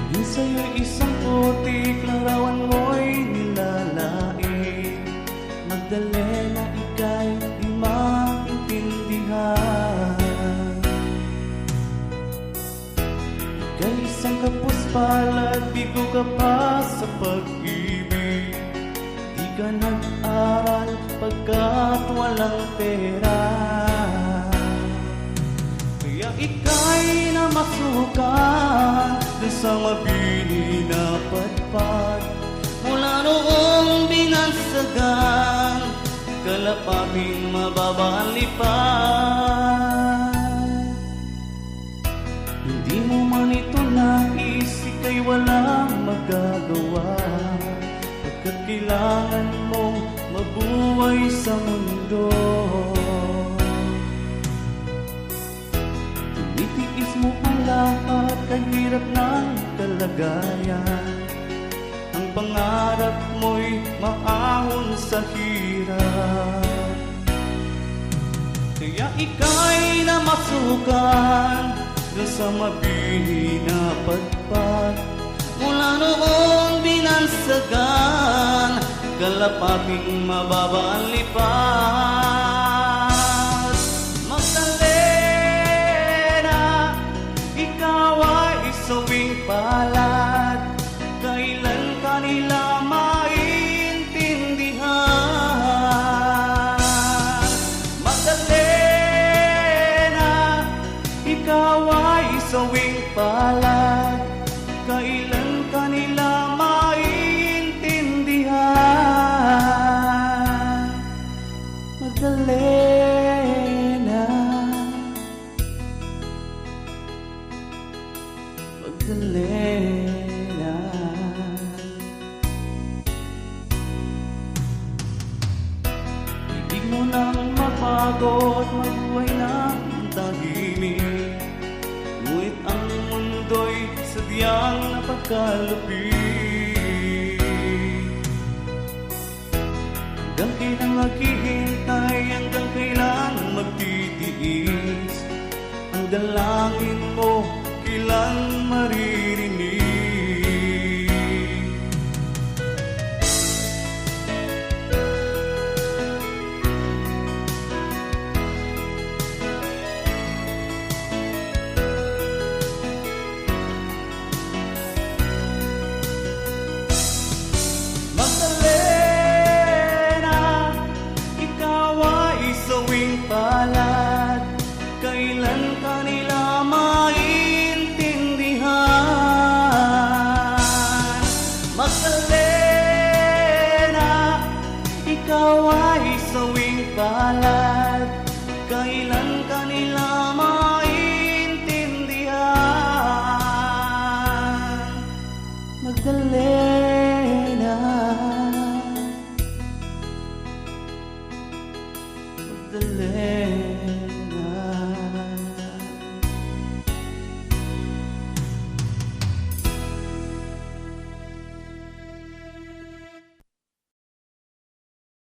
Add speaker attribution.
Speaker 1: Tingin sa'yo'y isang putik, larawan mo'y nilalait. Magdalena, ika'y di maintindihan. Ika'y isang kapuspalad, bigo ka pa sa pag-ibig. Di ka nag-aral pagkat walang pera. Kaya ika'y namasukan dun sa mabini na padpad. Mula noong binansagan, kalapaping mababa ang lipad. Hindi mo man ito nais, ika'y walang magagawa, pagkat kailangan mong mabuhay sa mundo. Tinitiis mo ang lahat, kahirap ng kalagayan. Ang pangarap mo'y maahon sa hirap. Kaya ika'y namasukan dun sa mabini na padpad. Mula noong binansagan, kalapaping mababa ang lipad. Magdalena, ikaw ay sawing palad. Kailan kanila maintindihan? Magdalena, ikaw ay sawing palad. Kailan kanila maintindihan? Magdalena, Magdalena. Ibig mo nang mapagod, mabuhay ng tahimik. Ngunit ang mundo'y sadyang napagkalupit. Hanggang kailan maghihintay, hanggang kailan magtitiis? Ang dalangin mo, kailan maririnig? Magdalena, ikaw ay sawing palad. Kailan kanila maintindihan? Magdalena, ikaw ay sawing palad. Kailan kanila maintindihan? Magdalena, Magdalena.